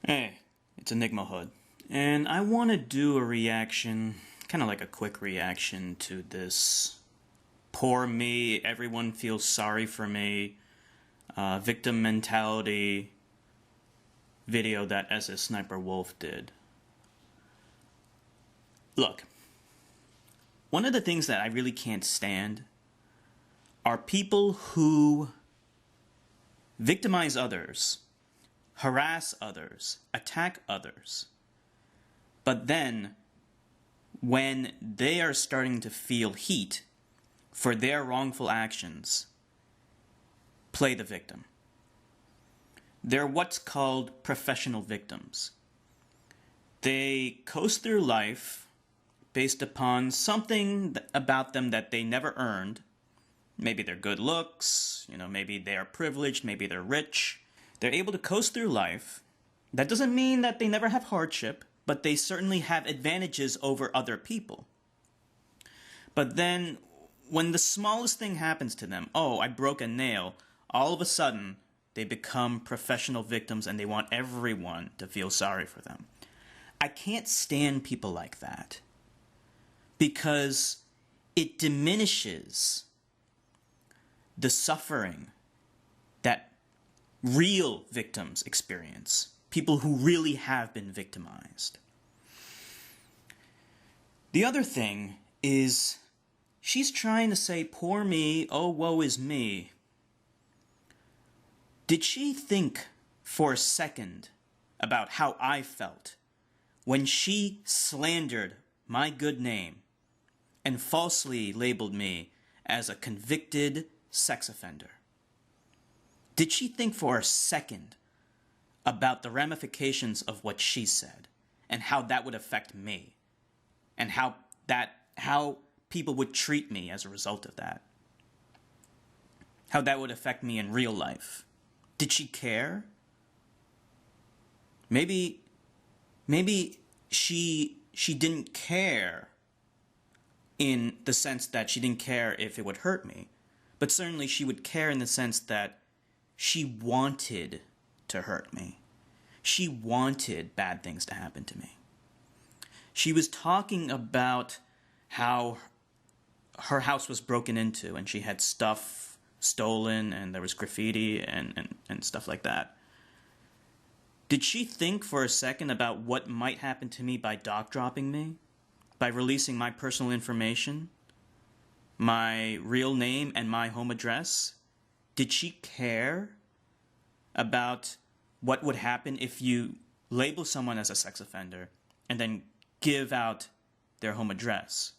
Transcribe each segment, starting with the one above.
Hey, it's Enigma Hood, and I want to do a reaction, kind of like a quick reaction to this poor me, everyone feels sorry for me, victim mentality video that SSSniperWolf did. Look, one of the things that I really can't stand are people who victimize others, harass others, attack others, but then when they are starting to feel heat for their wrongful actions, play the victim. They're what's called professional victims. They coast through life based upon something about them that they never earned. Maybe their good looks, maybe they are privileged, maybe they're rich. They're able to coast through life. That doesn't mean that they never have hardship, but they certainly have advantages over other people. But then, when the smallest thing happens to them, oh, I broke a nail, all of a sudden, they become professional victims and they want everyone to feel sorry for them. I can't stand people like that, because it diminishes the suffering that real victims experience, people who really have been victimized. The other thing is, she's trying to say, poor me, oh woe is me. Did she think for a second about how I felt when she slandered my good name and falsely labeled me as a convicted sex offender? Did she think for a second about the ramifications of what she said and how that would affect me and how people would treat me as a result of that? How that would affect me in real life? Did she care? Maybe she didn't care in the sense that she didn't care if it would hurt me, but certainly she would care in the sense that she wanted to hurt me. She wanted bad things to happen to me. She was talking about how her house was broken into and she had stuff stolen and there was graffiti and stuff like that. Did she think for a second about what might happen to me by doc dropping me? By releasing my personal information? My real name and my home address? Did she care about what would happen if you label someone as a sex offender and then give out their home address?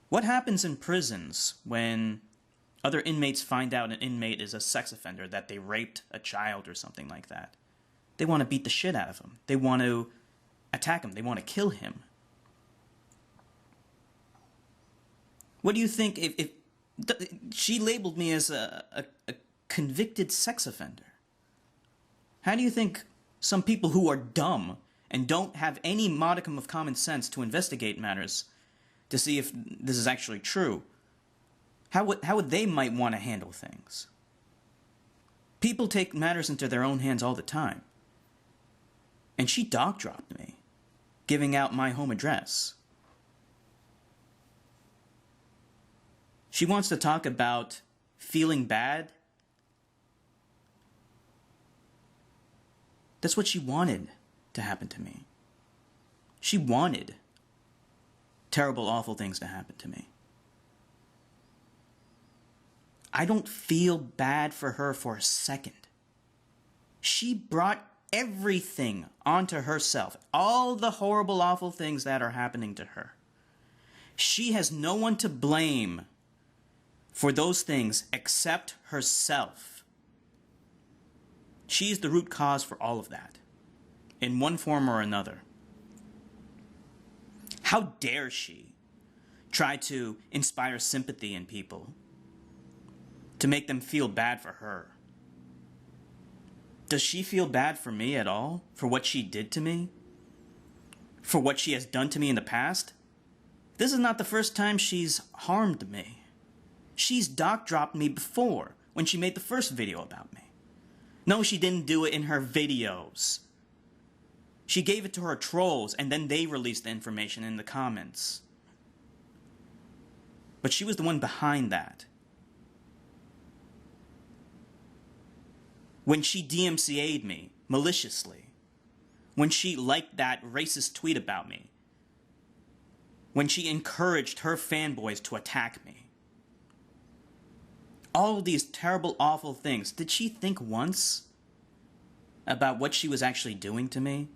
What happens in prisons when other inmates find out an inmate is a sex offender, that they raped a child or something like that? They want to beat the shit out of him. They want to attack him. They want to kill him. What do you think if she labeled me as a convicted sex offender? How do you think some people who are dumb and don't have any modicum of common sense to investigate matters to see if this is actually true, how would they might want to handle things? People take matters into their own hands all the time. And she doc dropped me, giving out my home address. She wants to talk about feeling bad. That's what she wanted to happen to me. She wanted terrible, awful things to happen to me. I don't feel bad for her for a second. She brought everything onto herself. All the horrible, awful things that are happening to her. She has no one to blame for those things except herself. She's the root cause for all of that, in one form or another. How dare she try to inspire sympathy in people, to make them feel bad for her? Does she feel bad for me at all? For what she did to me? For what she has done to me in the past? This is not the first time she's harmed me. She's doc dropped me before, when she made the first video about me. No, she didn't do it in her videos. She gave it to her trolls, and then they released the information in the comments. But she was the one behind that. When she DMCA'd me, maliciously. When she liked that racist tweet about me. When she encouraged her fanboys to attack me. All of these terrible, awful things. Did she think once about what she was actually doing to me?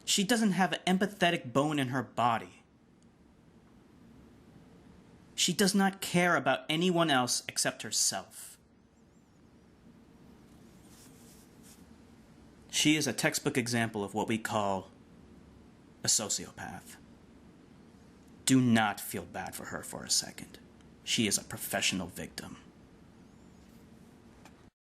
She doesn't have an empathetic bone in her body. She does not care about anyone else except herself. She is a textbook example of what we call a sociopath. Do not feel bad for her for a second. She is a professional victim.